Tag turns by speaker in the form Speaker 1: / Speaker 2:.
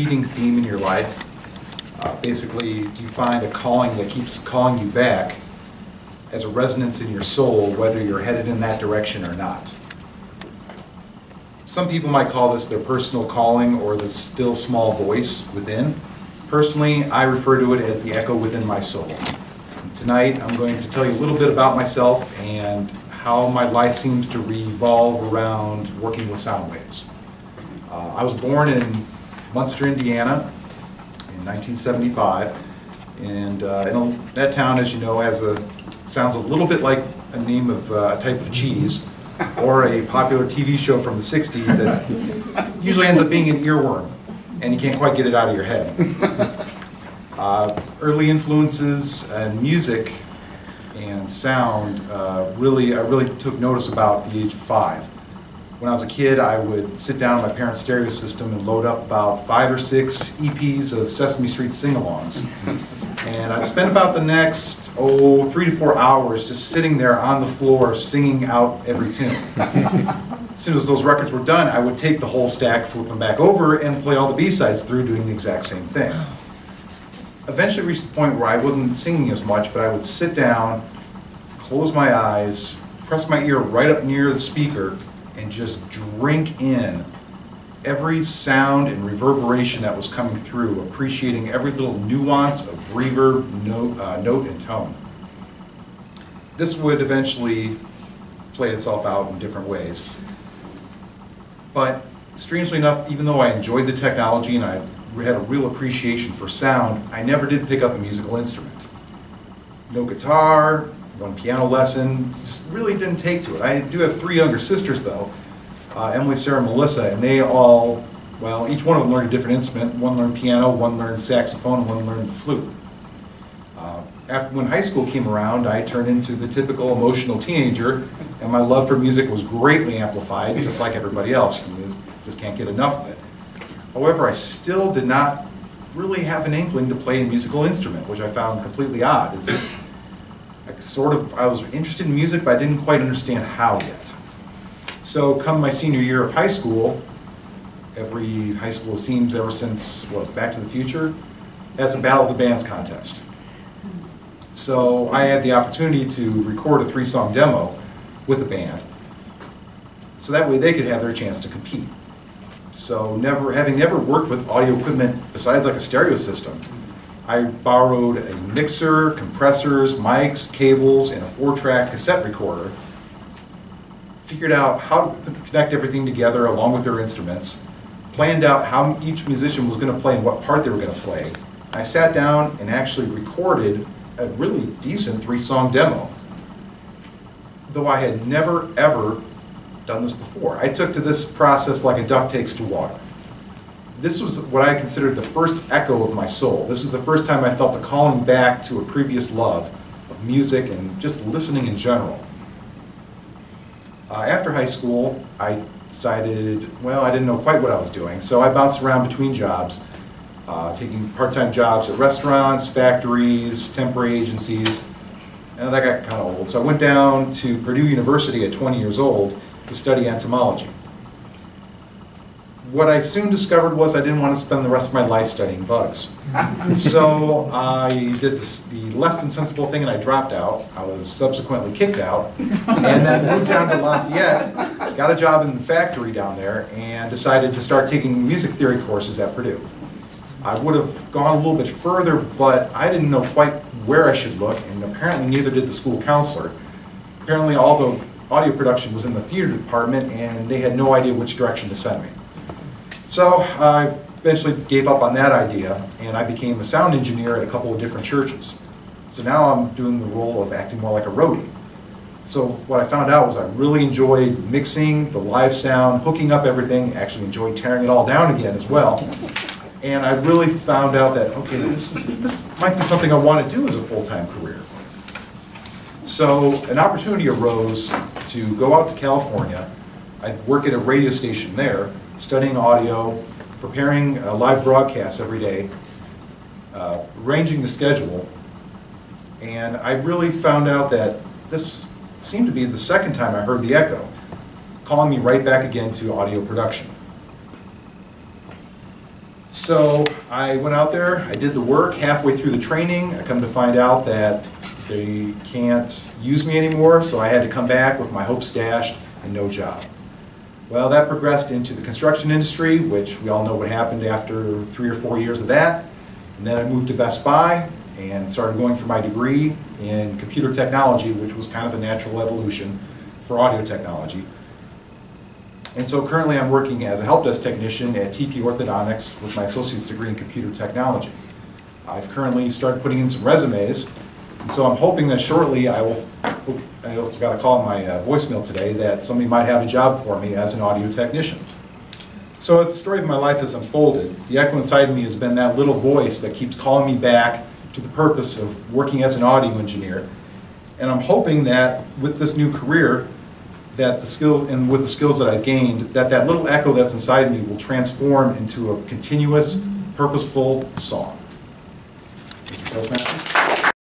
Speaker 1: repeating theme in your life? Basically, do you find a calling that keeps calling you back as a resonance in your soul, whether you're headed in that direction or not? Some people might call this their personal calling or the still small voice within. Personally, I refer to it as the echo within my soul. And tonight, I'm going to tell you a little bit about myself and how my life seems to revolve around working with sound waves. I was born in Munster, Indiana in 1975, and that town, as you know, sounds a little bit like a name of a type of cheese or a popular TV show from the 60s that usually ends up being an earworm, and you can't quite get it out of your head. Early influences and music and sound, I really took notice about the age of 5. When I was a kid, I would sit down on my parents' stereo system and load up about 5 or 6 EPs of Sesame Street sing-alongs. And I'd spend about the next, 3 to 4 hours just sitting there on the floor singing out every tune. As soon as those records were done, I would take the whole stack, flip them back over, and play all the B-sides through doing the exact same thing. Eventually reached the point where I wasn't singing as much, but I would sit down, close my eyes, press my ear right up near the speaker, and just drink in every sound and reverberation that was coming through, appreciating every little nuance of reverb, note, and tone. This would eventually play itself out in different ways. But strangely enough, even though I enjoyed the technology and I had a real appreciation for sound, I never did pick up a musical instrument. No guitar, one piano lesson, just really didn't take to it. I do have 3 younger sisters though, Emily, Sarah, and Melissa, and they all, well, each one of them learned a different instrument. One learned piano, one learned saxophone, and one learned the flute. When high school came around, I turned into the typical emotional teenager, and my love for music was greatly amplified, just like everybody else. You just can't get enough of it. However, I still did not really have an inkling to play a musical instrument, which I found completely odd. I was interested in music, but I didn't quite understand how yet. So come my senior year of high school, every high school, it seems ever since, Back to the Future, has a Battle of the Bands contest. So I had the opportunity to record a 3-song demo with a band, so that way they could have their chance to compete. So having never worked with audio equipment besides like a stereo system, I borrowed a mixer, compressors, mics, cables, and a 4-track cassette recorder, figured out how to connect everything together along with their instruments, planned out how each musician was going to play and what part they were going to play. I sat down and actually recorded a really decent 3-song demo, though I had never ever done this before. I took to this process like a duck takes to water. This was what I considered the first echo of my soul. This is the first time I felt the calling back to a previous love of music and just listening in general. After high school, I decided, I didn't know quite what I was doing, so I bounced around between jobs, taking part-time jobs at restaurants, factories, temporary agencies, and that got kind of old. So I went down to Purdue University at 20 years old to study entomology. What I soon discovered was I didn't want to spend the rest of my life studying bugs. So I did the less than sensible thing and I dropped out. I was subsequently kicked out and then moved down to Lafayette, got a job in the factory down there, and decided to start taking music theory courses at Purdue. I would have gone a little bit further, but I didn't know quite where I should look, and apparently neither did the school counselor. Apparently all the audio production was in the theater department and they had no idea which direction to send me. So I eventually gave up on that idea and I became a sound engineer at a couple of different churches. So now I'm doing the role of acting more like a roadie. So what I found out was I really enjoyed mixing the live sound, hooking up everything, actually enjoyed tearing it all down again as well. And I really found out that, okay, this might be something I want to do as a full-time career. So an opportunity arose to go out to California. I'd work at a radio station there, studying audio, preparing live broadcasts every day, arranging the schedule, and I really found out that this seemed to be the second time I heard the echo, calling me right back again to audio production. So I went out there, I did the work. Halfway through the training, I come to find out that they can't use me anymore, so I had to come back with my hopes dashed and no job. Well, that progressed into the construction industry, which we all know what happened after 3 or 4 years of that. And then I moved to Best Buy and started going for my degree in computer technology, which was kind of a natural evolution for audio technology. And so currently I'm working as a help desk technician at TP Orthodontics with my associate's degree in computer technology. I've currently started putting in some resumes, and so I'm hoping that shortly I also got a call on my voicemail today that somebody might have a job for me as an audio technician. So as the story of my life has unfolded, the echo inside of me has been that little voice that keeps calling me back to the purpose of working as an audio engineer. And I'm hoping that with this new career, that the skills, and with the skills that I've gained, that that little echo that's inside me will transform into a continuous, purposeful song. Thank you, Toastmaster.